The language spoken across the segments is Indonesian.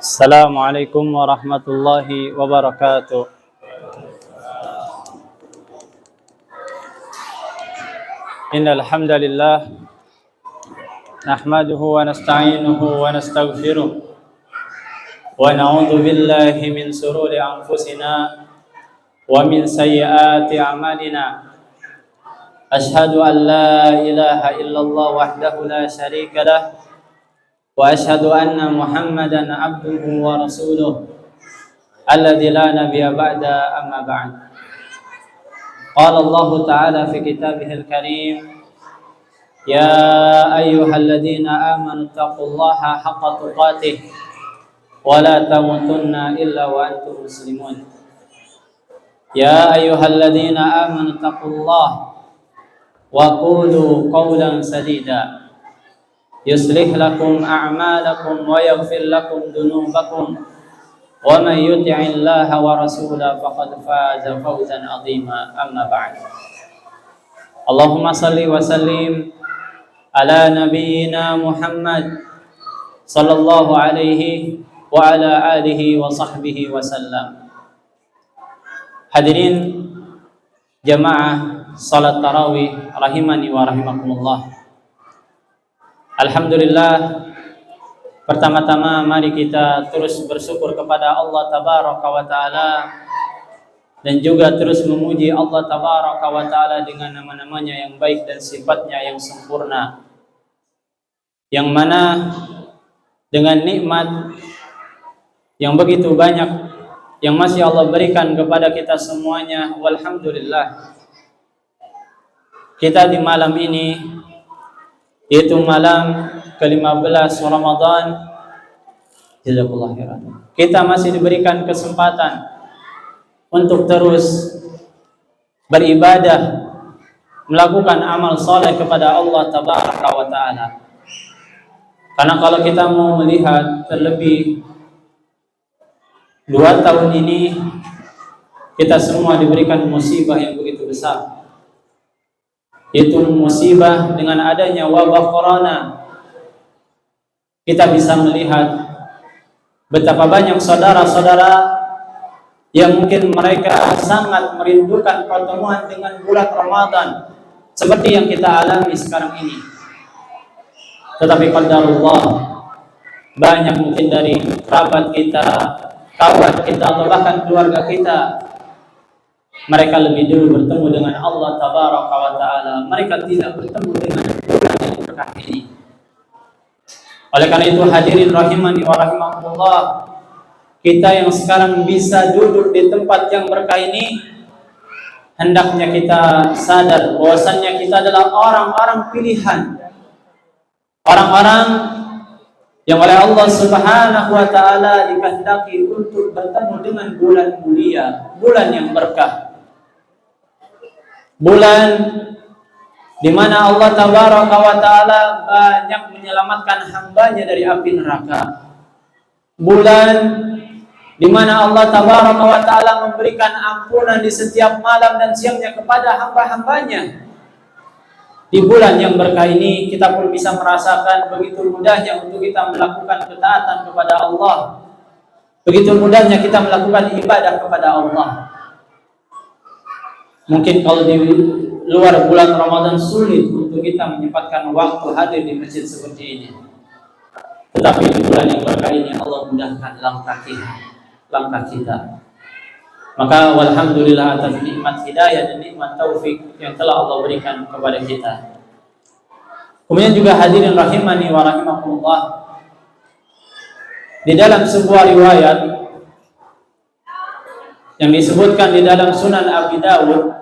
السلام عليكم ورحمة الله وبركاته. إن الحمد لله نحمده ونستعينه ونستغفره ونعوذ بالله من شرور أنفسنا ومن سيئات أعمالنا. أشهد أن لا إله إلا الله وحده لا شريك له وأشهد أن محمدا عبده ورسوله الذي لا نبي بعد أما بعد. قال الله تعالى في كتابه الكريم: يا أيها الذين آمنوا اتقوا الله حق تقاته ولا تموتن إلا وأنتم مسلمون. يا أيها الذين آمنوا اتقوا الله وقولوا قولا سديدا يصلح لكم أعمالكم ويغفر لكم ذنوبكم ومن يطع الله ورسوله فقد فاز فوزا عظيما. أما بعد. اللهم صل وسلم على نبينا محمد صلى الله عليه وعلى آله وصحبه وسلم. Hadirin jamaah salat tarawih rahimani wa rahimakumullah. Alhamdulillah, pertama-tama mari kita terus bersyukur kepada Allah Tabaraka wa Ta'ala dan juga terus memuji Allah Tabaraka wa Ta'ala dengan nama-namanya yang baik dan sifatnya yang sempurna, yang mana dengan nikmat yang begitu banyak yang masih Allah berikan kepada kita semuanya, walhamdulillah, kita di malam ini, yaitu malam ke-15 Ramadan, jazakallahu khairan, kita masih diberikan kesempatan untuk terus beribadah, melakukan amal soleh kepada Allah Tabaraka wa Ta'ala. Karena kalau kita mau melihat terlebih 2 tahun ini, kita semua diberikan musibah yang begitu besar, yaitu musibah dengan adanya wabah corona. Kita bisa melihat betapa banyak saudara-saudara yang mungkin mereka sangat merindukan pertemuan dengan bulan Ramadan seperti yang kita alami sekarang ini. Tetapi qadarullah, banyak mungkin dari kerabat kita, kawan kita, atau bahkan keluarga kita, mereka lebih dulu bertemu dengan Allah Tabaraka wa Ta'ala. Mereka tidak bertemu dengan bulan yang berkah ini. Oleh karena itu, hadirin rahimani wa rahimakumullah, kita yang sekarang bisa duduk di tempat yang berkah ini, hendaknya kita sadar bahwasannya kita adalah orang-orang pilihan, orang-orang yang oleh Allah Subhanahu wa Ta'ala dikehendaki untuk bertemu dengan bulan mulia, bulan yang berkah, bulan di mana Allah Tabaraka wa Ta'ala banyak menyelamatkan hambanya dari api neraka, bulan di mana Allah Tabaraka wa Ta'ala memberikan ampunan di setiap malam dan siangnya kepada hamba-hambanya. Di bulan yang berkah ini kita pun bisa merasakan begitu mudahnya untuk kita melakukan ketaatan kepada Allah, begitu mudahnya kita melakukan ibadah kepada Allah. Mungkin kalau di luar bulan Ramadan sulit untuk kita menyempatkan waktu hadir di masjid seperti ini, tetapi di bulan yang berkah ini Allah mudahkan langkah kita. Maka walhamdulillah atas nikmat hidayah dan nikmat taufik yang telah Allah berikan kepada kita. Kemudian juga hadirin rahimani wa rahimakumullah, di dalam sebuah riwayat yang disebutkan di dalam Sunan Abi Dawud,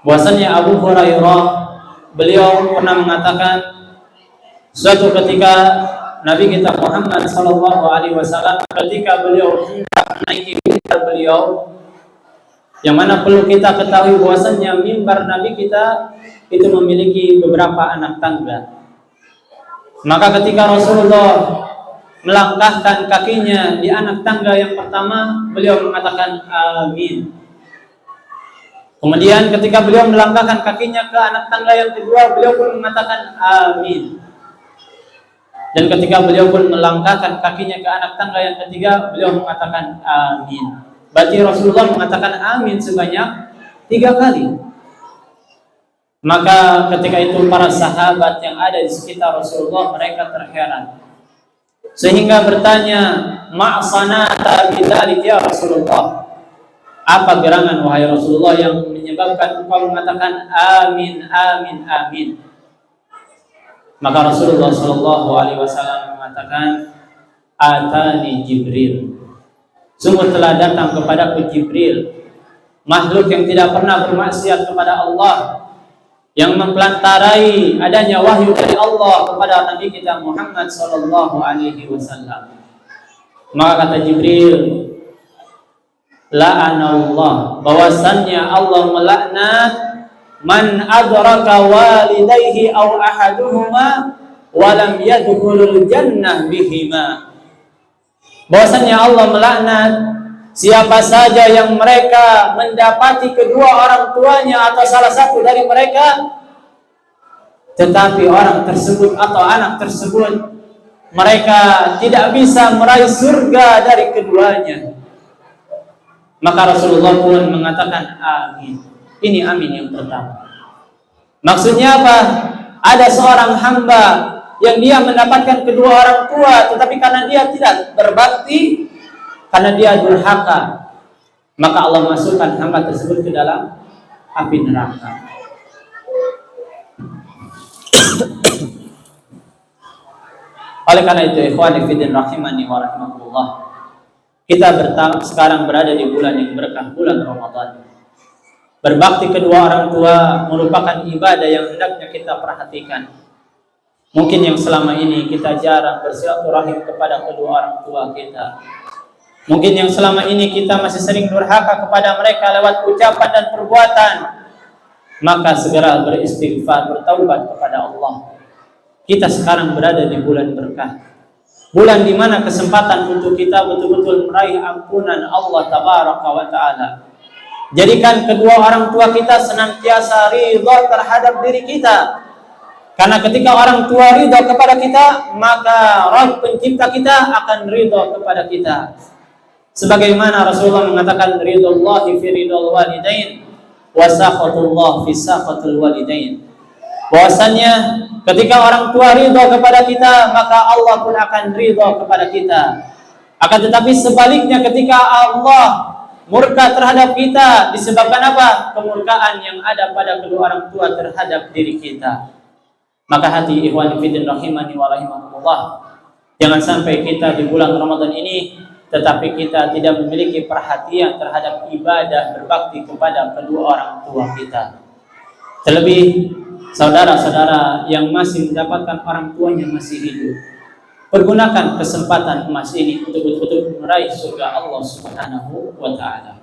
bahwasanya Abu Hurairah, beliau pernah mengatakan, suatu ketika Nabi kita Muhammad sallallahu alaihi wasallam ketika beliau hendak menaiki mimbar beliau, yang mana perlu kita ketahui bahwasannya mimbar Nabi kita itu memiliki beberapa anak tangga. Maka ketika Rasulullah melangkahkan kakinya di anak tangga yang pertama, beliau mengatakan amin. Kemudian ketika beliau melangkahkan kakinya ke anak tangga yang kedua, beliau pun mengatakan amin. Dan ketika beliau pun melangkahkan kakinya ke anak tangga yang ketiga, beliau mengatakan amin. Berarti Rasulullah mengatakan amin sebanyak 3 kali. Maka ketika itu para sahabat yang ada di sekitar Rasulullah, mereka terheran. Sehingga bertanya, ma'sanata bidzalik ya Rasulullah. Apa gerangan wahai Rasulullah yang menyebabkan engkau mengatakan amin, amin, amin? Maka Rasulullah Shallallahu Alaihi Wasallam mengatakan, atani Jibril. Sungguh telah datang kepadaku Jibril, makhluk yang tidak pernah bermaksiat kepada Allah, yang mempelatarai adanya wahyu dari Allah kepada Nabi kita Muhammad Shallallahu Alaihi Wasallam. Maka kata Jibril, la'anallah, bahwasannya Allah melaknat man adraka walidayhi aw ahaduhuma wa lam yadkhulul jannah bihima. Bahwasanya Allah melaknat siapa saja yang mereka mendapati kedua orang tuanya atau salah satu dari mereka, tetapi orang tersebut atau anak tersebut mereka tidak bisa meraih surga dari keduanya. Maka Rasulullah pun mengatakan amin. Ini amin yang pertama. Maksudnya apa? Ada seorang hamba yang dia mendapatkan kedua orang tua, tetapi karena dia tidak berbakti, karena dia durhaka, maka Allah masukkan hamba tersebut ke dalam api neraka. Oleh karena itu, ikhwani fillah rahimani wa rahimakumullah, kita sekarang berada di bulan yang berkah, bulan Ramadan. Berbakti kedua orang tua merupakan ibadah yang hendaknya kita perhatikan. Mungkin yang selama ini kita jarang bersilaturahim kepada kedua orang tua kita. Mungkin yang selama ini kita masih sering durhaka kepada mereka lewat ucapan dan perbuatan. Maka segera beristighfar, bertaubat kepada Allah. Kita sekarang berada di bulan berkah, bulan di mana kesempatan untuk kita betul-betul meraih ampunan Allah Tabaraka wa Ta'ala. Jadikan kedua orang tua kita senantiasa ridha terhadap diri kita. Karena ketika orang tua ridha kepada kita, maka Rabb pencipta kita akan ridha kepada kita. Sebagaimana Rasulullah mengatakan, ridhallahi fi ridhal walidain wa sakhatullah fi sakhatul walidain. Bahwasannya ketika orang tua ridha kepada kita, maka Allah pun akan ridha kepada kita. Akan tetapi sebaliknya, ketika Allah murka terhadap kita, disebabkan apa? Kemurkaan yang ada pada kedua orang tua terhadap diri kita. Maka hati ikhwan fillah rahimani wa rahimakumullah, jangan sampai kita di bulan Ramadan ini tetapi kita tidak memiliki perhatian terhadap ibadah berbakti kepada kedua orang tua kita. Terlebih saudara-saudara yang masih mendapatkan orang tuanya masih hidup, pergunakan kesempatan emas ini untuk betul-betul meraih surga Allah Subhanahu wa Ta'ala.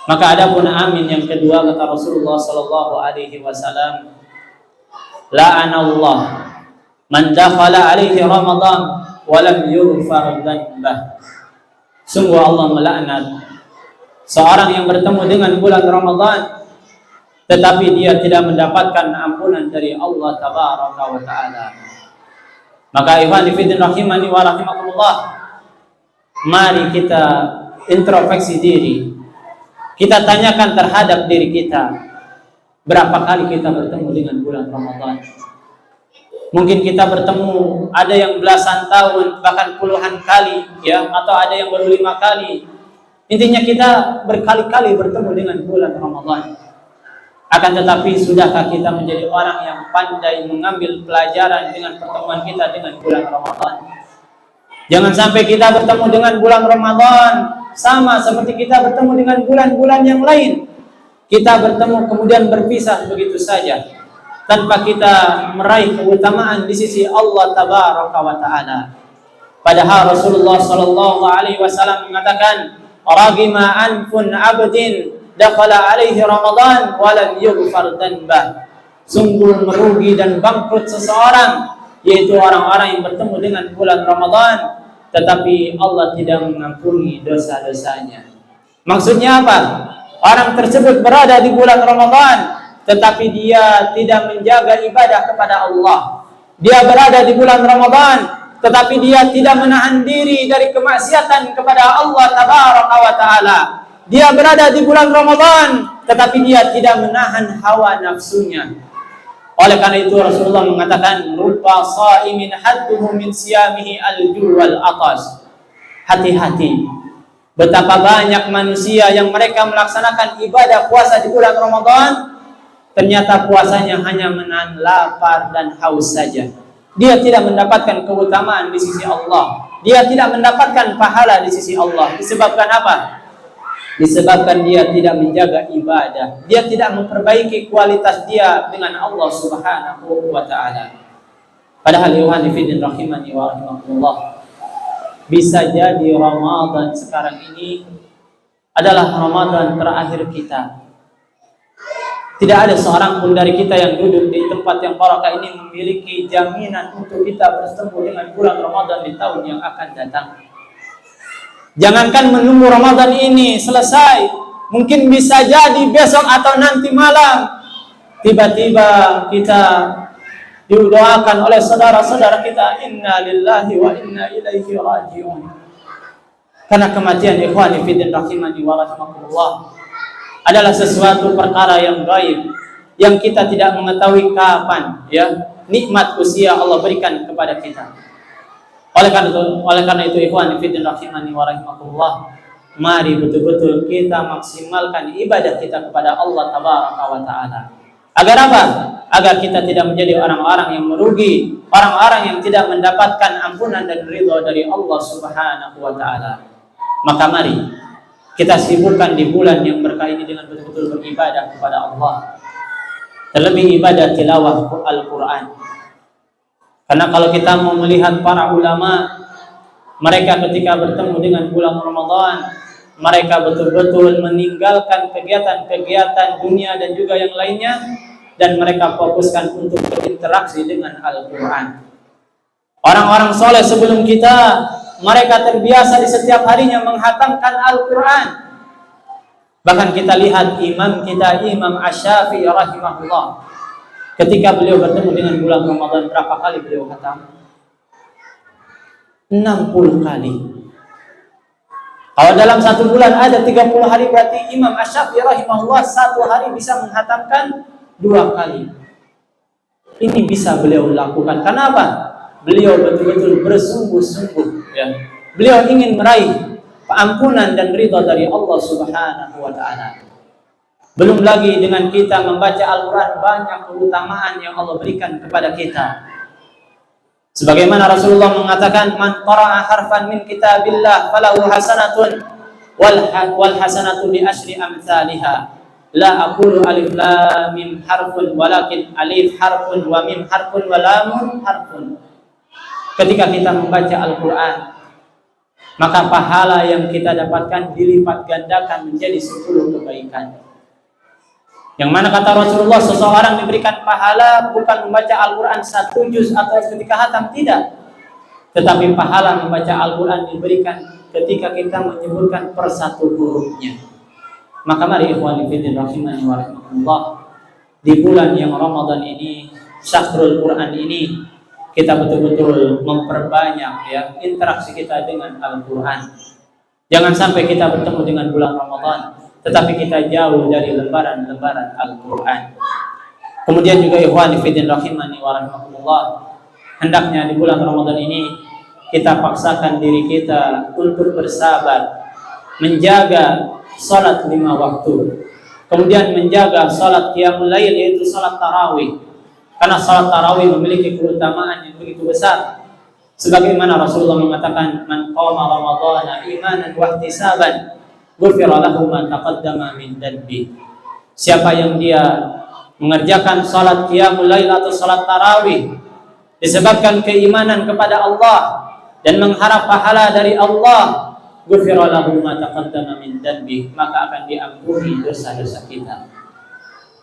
Maka adapun amin yang kedua, kata Rasulullah sallallahu alaihi wasallam, la'anallah man dakhala alaihi Ramadan wa lam yughfar dzanbah. Sungguh Allah melaknat seorang yang bertemu dengan bulan Ramadan tetapi dia tidak mendapatkan ampunan dari Allah Tabaraka wa Ta'ala. Maka ikhwan fillah rahimani wa rahimakumullah, mari kita introspeksi diri. Kita tanyakan terhadap diri kita, berapa kali kita bertemu dengan bulan Ramadan? Mungkin kita bertemu ada yang belasan tahun, bahkan puluhan kali, ya, atau ada yang baru 5 kali. Intinya kita berkali-kali bertemu dengan bulan Ramadan. Akan tetapi sudahkah kita menjadi orang yang pandai mengambil pelajaran dengan pertemuan kita dengan bulan Ramadan? Jangan sampai kita bertemu dengan bulan Ramadan sama seperti kita bertemu dengan bulan-bulan yang lain. Kita bertemu kemudian berpisah begitu saja tanpa kita meraih keutamaan di sisi Allah Tabaraka wa Ta'ala. Padahal Rasulullah sallallahu alaihi wasallam mengatakan, "Ragima anfun 'abdin dakhala alaihi Ramadan wa lam yughfar dzanbah." Sungguh merugi dan bangkrut seseorang, yaitu orang-orang yang bertemu dengan bulan Ramadan tetapi Allah tidak mengampuni dosa-dosanya. Maksudnya apa? Orang tersebut berada di bulan Ramadan tetapi dia tidak menjaga ibadah kepada Allah. Dia berada di bulan Ramadan, tetapi dia tidak menahan diri dari kemaksiatan kepada Allah Tabaraka wa Ta'ala. Dia berada di bulan Ramadan, tetapi dia tidak menahan hawa nafsunya. Oleh karena itu Rasulullah mengatakan, rupa shaimin hadduhu min siyamihi al-ju' wal atas. Hati-hati, betapa banyak manusia yang mereka melaksanakan ibadah puasa di bulan Ramadan, ternyata puasanya hanya menahan lapar dan haus saja. Dia tidak mendapatkan keutamaan di sisi Allah. Dia tidak mendapatkan pahala di sisi Allah. Disebabkan apa? Disebabkan dia tidak menjaga ibadah. Dia tidak memperbaiki kualitas dia dengan Allah Subhanahu wa Ta'ala. Padahal ikhwani fillah rahimani wa rahimakumullah, bisa jadi Ramadan sekarang ini adalah Ramadan terakhir kita. Tidak ada seorang pun dari kita yang duduk di tempat yang barakah ini memiliki jaminan untuk kita bertemu dengan bulan Ramadan di tahun yang akan datang. Jangankan menunggu Ramadan ini selesai, mungkin bisa jadi besok atau nanti malam tiba-tiba kita didoakan oleh saudara-saudara kita, inna lillahi wa inna ilaihi raji'un. Karena kematian ikhwani fillah rahimani wa rahimakumullah adalah sesuatu perkara yang gaib, yang kita tidak mengetahui kapan nikmat usia Allah berikan kepada kita. Oleh karena itu ikhwan fillah rahimani wa rahimakumullah, mari betul-betul kita maksimalkan ibadah kita kepada Allah Tabaraka wa Ta'ala. Agar apa? Agar kita tidak menjadi orang-orang yang merugi, orang-orang yang tidak mendapatkan ampunan dan ridha dari Allah Subhanahu wa Ta'ala. Maka mari kita sibukkan di bulan yang berkah ini dengan betul-betul beribadah kepada Allah. Terlebih ibadah tilawah Al-Quran. Karena kalau kita mau melihat para ulama, mereka ketika bertemu dengan bulan Ramadan, mereka betul-betul meninggalkan kegiatan-kegiatan dunia dan juga yang lainnya, dan mereka fokuskan untuk berinteraksi dengan Al-Quran. Orang-orang soleh sebelum kita, mereka terbiasa di setiap harinya menghatamkan Al-Quran. Bahkan kita lihat imam kita, Imam Asy-Syafi'i rahimahullah, ketika beliau bertemu dengan bulan Ramadan, berapa kali beliau khatam? 60 kali. Kalau dalam satu bulan ada 30 hari, berarti Imam Asy-Syafi'i rahimahullah satu hari bisa menghatamkan 2 kali. Ini bisa beliau lakukan. Kenapa? Beliau betul-betul bersungguh-sungguh. Beliau ingin meraih ampunan dan ridha dari Allah Subhanahu wa Ta'ala. Belum lagi dengan kita membaca Al-Quran, banyak keutamaan yang Allah berikan kepada kita. Sebagaimana Rasulullah mengatakan, man qara'a harfan min kitabillah falahu hasanatun wal hasanatu bi asyri amsalihha. La aqulu alif lam mim harfun walakin alif harfun wa mim harfun wa lamun harfun. Ketika kita membaca Al-Quran, maka pahala yang kita dapatkan dilipat gandakan menjadi 10 kebaikan. Yang mana kata Rasulullah, seseorang diberikan pahala bukan membaca Al-Quran 1 juz atau ketika hatam, tidak. Tetapi pahala membaca Al-Quran diberikan ketika kita menyebutkan per 1 hurufnya. Maka mari ikhwani fillah rahimani wa rahimakumullah, di bulan yang Ramadan ini, Syahrul Quran ini, kita betul-betul memperbanyak interaksi kita dengan Al-Quran. Jangan sampai kita bertemu dengan bulan Ramadan, tetapi kita jauh dari lembaran-lembaran Al-Quran. Kemudian juga ikhwani fillah rahimani wa rahimakumullah, hendaknya di bulan Ramadan ini kita paksakan diri kita untuk bersabar, menjaga salat 5 waktu, kemudian menjaga salat qiyamul lail, yaitu salat tarawih. Karena salat tarawih memiliki keutamaan yang begitu besar. Sebagaimana Rasulullah mengatakan, man qama ramadhana imanan wa ihtisaban ghufira lahu ma taqaddama min dhanbi. Siapa yang dia mengerjakan salat qiyamul lail atau salat tarawih disebabkan keimanan kepada Allah dan mengharap pahala dari Allah, ghufira lahu ma taqaddama min dhanbi, maka akan diampuni dosa-dosa kita.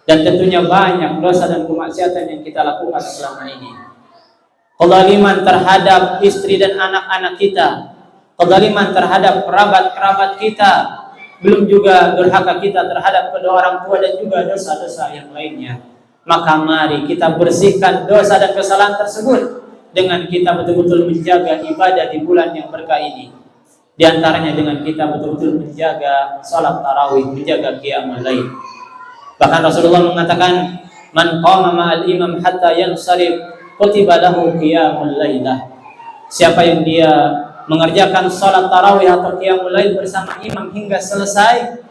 Dan tentunya banyak dosa dan kemaksiatan yang kita lakukan selama ini. Kezaliman terhadap istri dan anak-anak kita, kezaliman terhadap kerabat-kerabat kita, belum juga durhaka kita terhadap kedua orang tua dan juga dosa-dosa yang lainnya. Maka mari kita bersihkan dosa dan kesalahan tersebut dengan kita betul-betul menjaga ibadah di bulan yang berkah ini. Di antaranya dengan kita betul-betul menjaga salat tarawih, menjaga qiyamul lail. Bahkan Rasulullah mengatakan, "Man qama ma'al imam hatta yansharif, kutiba lahu qiyamul lailah." Siapa yang dia mengerjakan salat tarawih atau qiyamul lail bersama imam hingga selesai,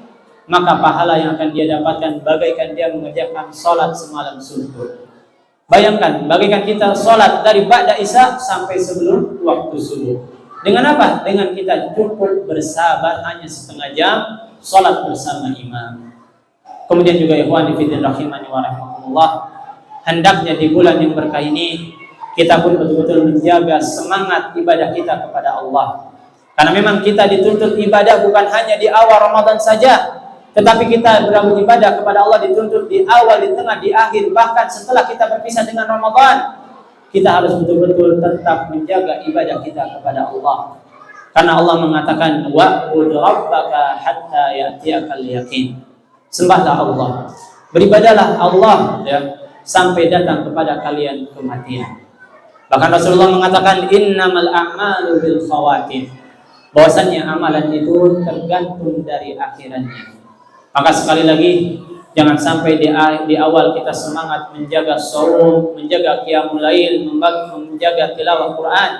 maka pahala yang akan dia dapatkan bagaikan dia mengerjakan salat semalam suntuk. Bayangkan, bagaikan kita salat dari ba'da isya sampai sebelum waktu subuh. Dengan apa? Dengan kita cukup bersabar hanya setengah jam salat bersama imam. Kemudian juga ikhwan fillah rahimani wa rahimakumullah, hendaknya di bulan yang berkah ini kita pun betul-betul menjaga semangat ibadah kita kepada Allah. Karena memang kita dituntut ibadah bukan hanya di awal Ramadan saja, tetapi kita beribadah kepada Allah dituntut di awal, di tengah, di akhir, bahkan setelah kita berpisah dengan Ramadan. Kita harus betul-betul tetap menjaga ibadah kita kepada Allah. Karena Allah mengatakan, wa'bud rabbaka hatta ya'tiyakal yaqin. Sembahlah Allah, beribadahlah Allah ya, sampai datang kepada kalian kematian. Bahkan Rasulullah mengatakan, innamal a'malu bil khawatim, bahwasannya amalan itu tergantung dari akhirannya. Maka sekali lagi, jangan sampai di awal kita semangat menjaga shaum, menjaga qiyamul lail, menjaga tilawah Quran,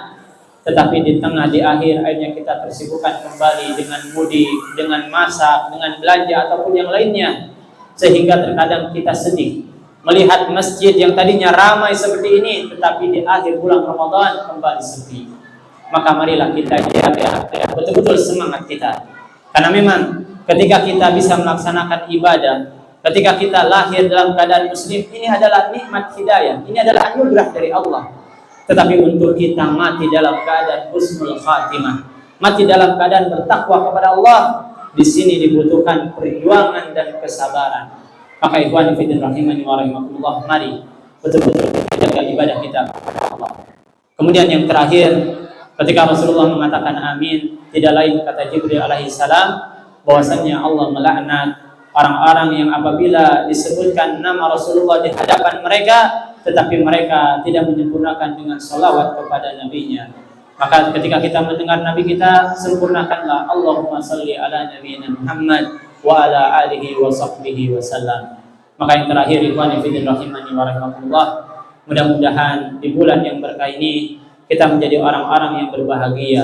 tetapi di tengah, di akhir akhirnya kita tersibukkan kembali dengan mudik, dengan masak, dengan belanja ataupun yang lainnya, sehingga terkadang kita sedih melihat masjid yang tadinya ramai seperti ini, tetapi di akhir bulan Ramadan kembali sepi. Maka marilah kita jaga betul-betul semangat kita, karena memang ketika kita bisa melaksanakan ibadah, ketika kita lahir dalam keadaan muslim, ini adalah nikmat hidayah, ini adalah anugerah dari Allah. Tetapi untuk kita mati dalam keadaan husnul khatimah, mati dalam keadaan bertakwa kepada Allah, di sini dibutuhkan perjuangan dan kesabaran. Maka ikhwan fillah rahimani wa rahimakumullah, mari betul-betul jaga ibadah kita kepada Allah. Kemudian yang terakhir, ketika Rasulullah mengatakan amin, tidak lain kata Jibril alaihi salam, bahwasannya Allah melaknat orang-orang yang apabila disebutkan nama Rasulullah di hadapan mereka, tetapi mereka tidak menyempurnakan dengan salawat kepada nabinya. Maka ketika kita mendengar nabi kita, sempurnakanlah Allahumma salli ala nabiyina Muhammad wa ala alihi wa sahbihi wa sallam. Maka yang terakhir, ikhwan fillah rahimani wa rahimakumullah, mudah-mudahan di bulan yang berkah ini kita menjadi orang-orang yang berbahagia,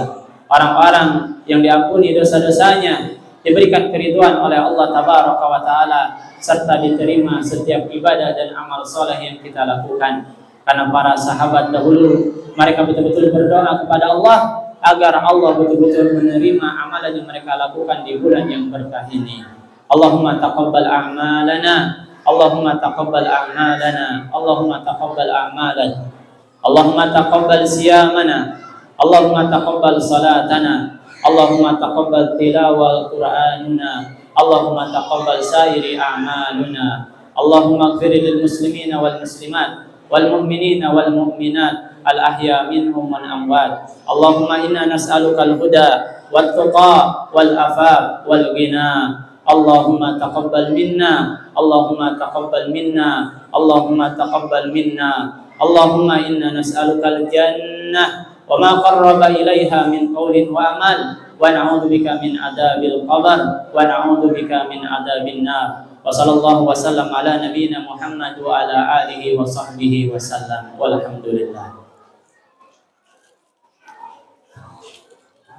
orang-orang yang diampuni dosa-dosanya, diberikan keriduan oleh Allah tabaraka wa taala, serta diterima setiap ibadah dan amal soleh yang kita lakukan. Karena para sahabat dahulu, mereka betul-betul berdoa kepada Allah agar Allah betul-betul menerima amalan yang mereka lakukan di bulan yang berkah ini. Allahumma taqabbal a'malana, Allahumma taqabbal a'malana, Allahumma taqabbal a'malana, Allahumma taqabbal siyamana, Allahumma taqabbal salatana, Allahumma taqabbal tilawal Qur'anuna, Allahumma taqabbal sairi a'maluna, Allahumma ighfir lil muslimina wal muslimat wal mu'minina wal mu'minat al ahya minhum wal amwat. Allahumma inna nas'aluka al huda wat tuqa wal afaf wal ghina. Allahumma taqabbal minna, Allahumma taqabbal minna, Allahumma taqabbal minna. Allahumma inna nas'aluka al jannah wa ma qarraba ilaiha min qawlin wa amal, wa na'udzu bika min adzabil qabr, wa na'udzu bika min adzabin nar. Wa sallallahu wa sallam ala nabiyyina Muhammad wa ala alihi wa sahbihi wa sallam. Walhamdulillah.